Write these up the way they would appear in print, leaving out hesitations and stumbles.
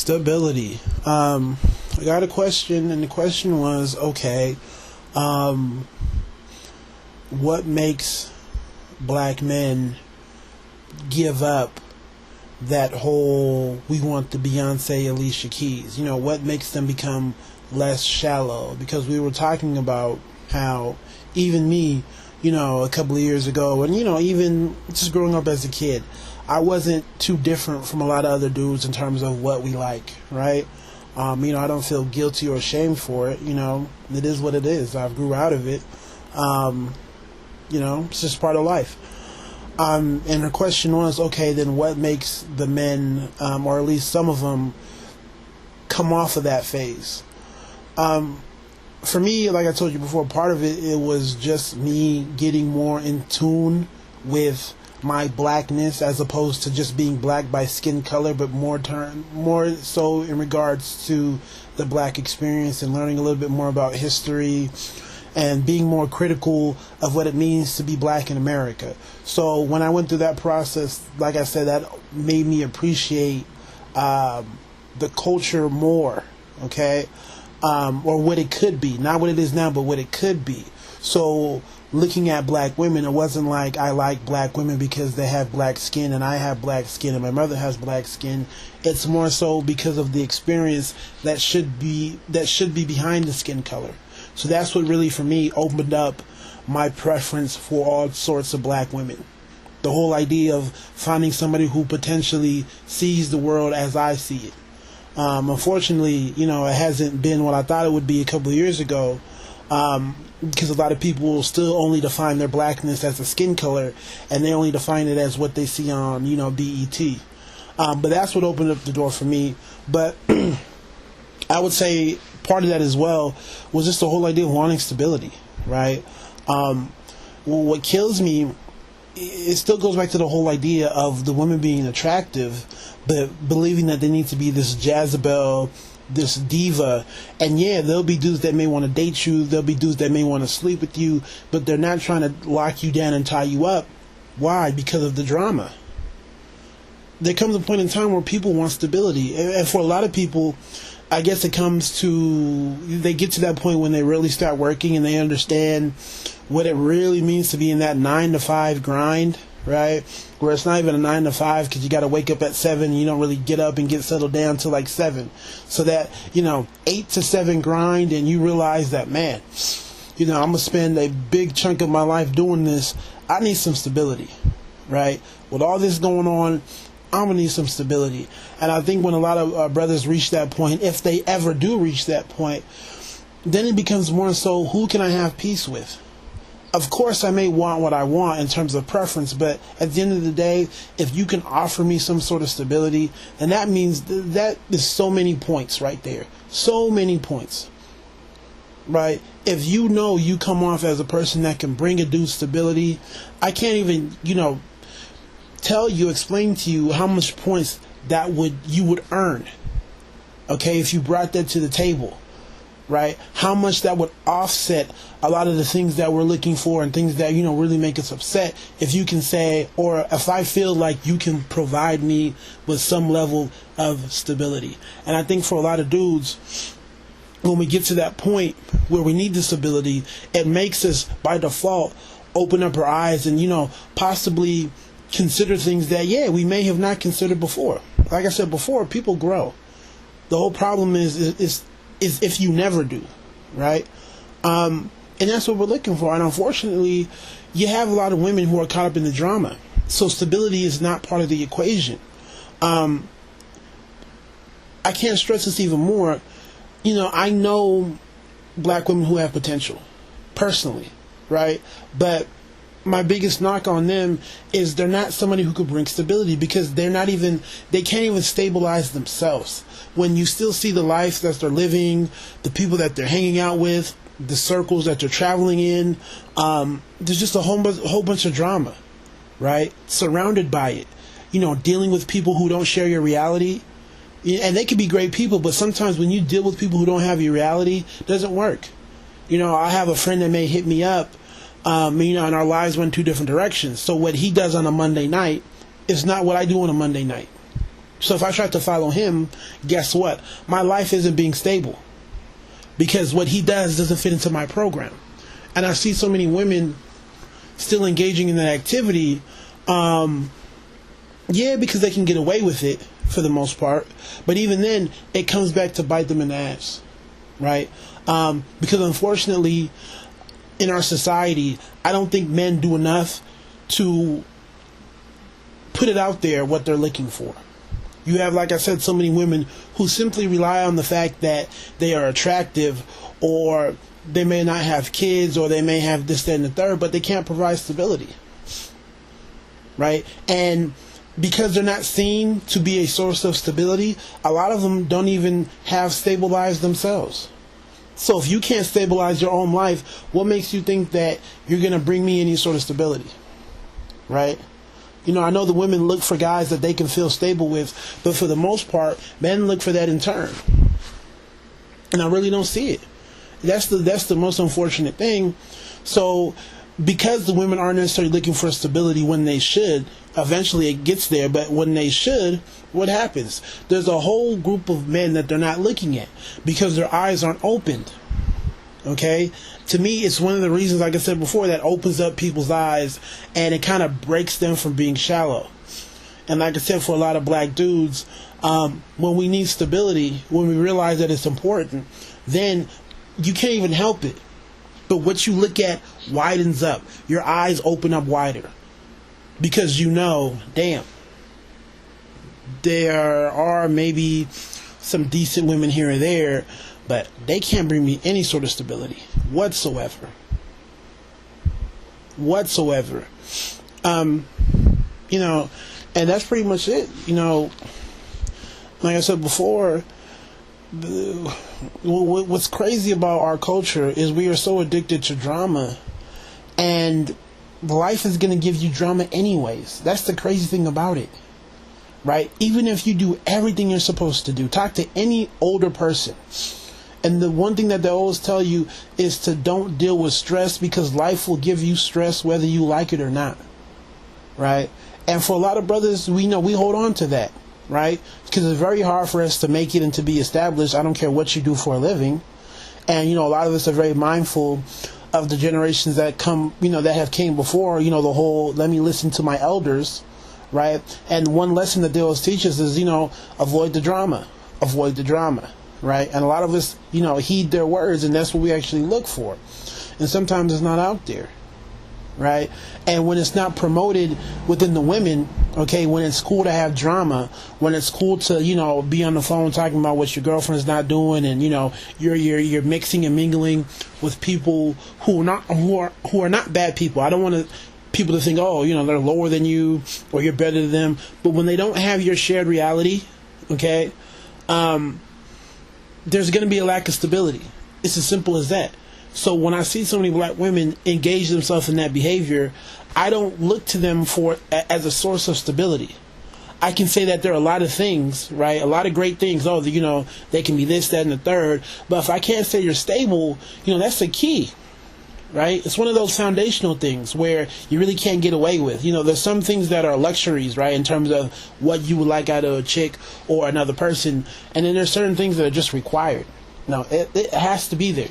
Stability. I got a question, and the question was, okay, what makes black men give up that whole we want the Beyonce Alicia Keys? What makes them become less shallow? Because we were talking about how even me, a couple of years ago, and even just growing up as a kid, I wasn't too different from a lot of other dudes in terms of what we like, right? I don't feel guilty or ashamed for it. It is what it is. I grew out of it. It's just part of life. And her question was, okay, then what makes the men, or at least some of them, come off of that phase? For me, like I told you before, part of it was just me getting more in tune with my blackness, as opposed to just being black by skin color, but more so in regards to the black experience and learning a little bit more about history and being more critical of what it means to be black in America. So when I went through that process, like I said, that made me appreciate the culture more, okay? Or what it could be. Not what it is now, but what it could be. So looking at black women, it wasn't like I like black women because they have black skin and I have black skin and my mother has black skin. It's more so because of the experience that should be behind the skin color. So that's what really, for me, opened up my preference for all sorts of black women. The whole idea of finding somebody who potentially sees the world as I see it. Unfortunately, it hasn't been what I thought it would be a couple of years ago. Because a lot of people still only define their blackness as a skin color, and they only define it as what they see on, BET. But that's what opened up the door for me. But I would say part of that as well was just the whole idea of wanting stability, right? What kills me, it still goes back to the whole idea of the women being attractive, but believing that they need to be this Jezebel, this diva. And yeah, there'll be dudes that may want to date you, there'll be dudes that may want to sleep with you, but they're not trying to lock you down and tie you up. Why? Because of the drama. There comes a point in time where people want stability, and for a lot of people, I guess it comes to, they get to that point when they really start working and they understand what it really means to be in that 9 to 5 grind, right? Where it's not even a 9 to 5 because you got to wake up at 7 and you don't really get up and get settled down till like 7. So that, 8 to 7 grind, and you realize that, man, I'm going to spend a big chunk of my life doing this. I need some stability, right? With all this going on, I'm going to need some stability. And I think when a lot of brothers reach that point, if they ever do reach that point, then it becomes more so, who can I have peace with? Of course, I may want what I want in terms of preference, but at the end of the day, if you can offer me some sort of stability, then that means that is so many points right there. So many points, right? If you come off as a person that can bring a dude stability, I can't even, explain to you how much points you would earn, okay, if you brought that to the table. Right? How much that would offset a lot of the things that we're looking for and things that, really make us upset, if you can say, or if I feel like you can provide me with some level of stability. And I think for a lot of dudes, when we get to that point where we need the stability, it makes us by default open up our eyes and, possibly consider things that, we may have not considered before. Like I said before, people grow. The whole problem is if you never do, right? And that's what we're looking for. And unfortunately, you have a lot of women who are caught up in the drama. So stability is not part of the equation. I can't stress this even more. I know black women who have potential, personally, right? But my biggest knock on them is they're not somebody who could bring stability, because they can't even stabilize themselves. When you still see the life that they're living, the people that they're hanging out with, the circles that they're traveling in, there's just a whole bunch of drama, right? Surrounded by it, dealing with people who don't share your reality. And they could be great people, but sometimes when you deal with people who don't have your reality, it doesn't work. I have a friend that may hit me up, and our lives went 2 different directions. So what he does on a Monday night is not what I do on a Monday night. So if I try to follow him, guess what? My life isn't being stable because what he does doesn't fit into my program. And I see so many women still engaging in that activity, because they can get away with it for the most part. But even then, it comes back to bite them in the ass, right? Because unfortunately, in our society, I don't think men do enough to put it out there what they're looking for. You have, like I said, so many women who simply rely on the fact that they are attractive, or they may not have kids, or they may have this, that, and the third, but they can't provide stability, right? And because they're not seen to be a source of stability, a lot of them don't even have stable lives themselves. So if you can't stabilize your own life, what makes you think that you're going to bring me any sort of stability, right? You know, I know the women look for guys that they can feel stable with, but for the most part, men look for that in turn. And I really don't see it. That's the most unfortunate thing. So because the women aren't necessarily looking for stability when they should, eventually it gets there, but when they should, what happens? There's a whole group of men that they're not looking at because their eyes aren't opened. Okay? To me, it's one of the reasons, like I said before, that opens up people's eyes and it kind of breaks them from being shallow. And like I said, for a lot of black dudes, when we need stability, when we realize that it's important, then you can't even help it. But what you look at widens up. Your eyes open up wider. Because you know, damn, there are maybe some decent women here and there, but they can't bring me any sort of stability whatsoever. You know, and that's pretty much it. You know, like I said before, what's crazy about our culture is we are so addicted to drama, and life is going to give you drama anyways. That's the crazy thing about it, right? Even if you do everything you're supposed to do, talk to any older person, and the one thing that they always tell you is to don't deal with stress, because life will give you stress whether you like it or not, right? And for a lot of brothers, we know we hold on to that, right? Because it's very hard for us to make it and to be established. I don't care what you do for a living. And, you know, a lot of us are very mindful of the generations that come, you know, that have came before, you know, the whole, let me listen to my elders, right? And one lesson that they always teach us is, you know, avoid the drama, right? And a lot of us, you know, heed their words, and that's what we actually look for. And sometimes it's not out there, right? And when it's not promoted within the women, okay, when it's cool to have drama, when it's cool to, you know, be on the phone talking about what your girlfriend's not doing, and, you know, you're mixing and mingling with people who are not bad people. I don't want people to think, oh, you know, they're lower than you or you're better than them. But when they don't have your shared reality, okay, there's going to be a lack of stability. It's as simple as that. So when I see so many black women engage themselves in that behavior, I don't look to them as a source of stability. I can say that there are a lot of things, right? A lot of great things. Oh, you know, they can be this, that, and the third. But if I can't say you're stable, you know, that's the key, right? It's one of those foundational things where you really can't get away with. You know, there's some things that are luxuries, right, in terms of what you would like out of a chick or another person. And then there's certain things that are just required. No, it has to be there.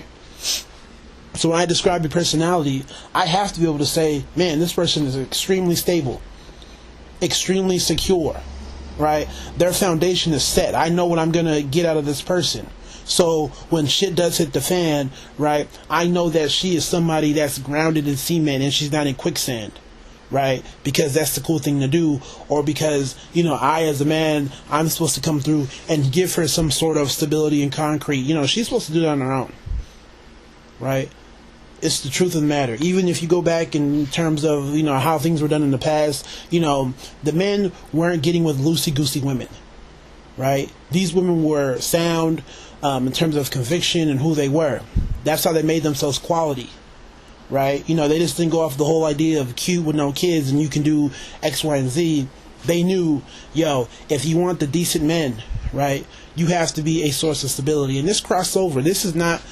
So when I describe your personality, I have to be able to say, man, this person is extremely stable, extremely secure, right? Their foundation is set. I know what I'm going to get out of this person. So when shit does hit the fan, right, I know that she is somebody that's grounded in cement and she's not in quicksand, right? Because that's the cool thing to do, or because, you know, I as a man, I'm supposed to come through and give her some sort of stability and concrete. You know, she's supposed to do that on her own, right? It's the truth of the matter. Even if you go back in terms of, you know, how things were done in the past, you know, the men weren't getting with loosey-goosey women, right? These women were sound in terms of conviction and who they were. That's how they made themselves quality, right? You know, they just didn't go off the whole idea of cute with no kids and you can do X, Y, and Z. They knew, yo, if you want the decent men, right, you have to be a source of stability. And this crossover, this is not...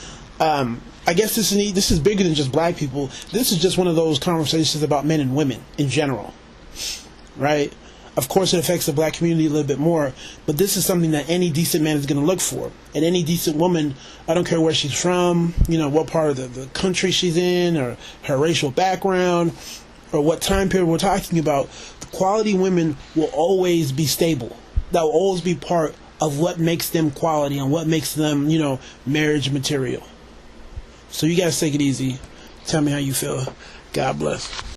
I guess this is bigger than just black people. This is just one of those conversations about men and women in general, right? Of course, it affects the black community a little bit more, but this is something that any decent man is going to look for. And any decent woman, I don't care where she's from, what part of the country she's in, or her racial background, or what time period we're talking about, quality women will always be stable. That will always be part of what makes them quality and what makes them, marriage material. So you guys take it easy. Tell me how you feel. God bless.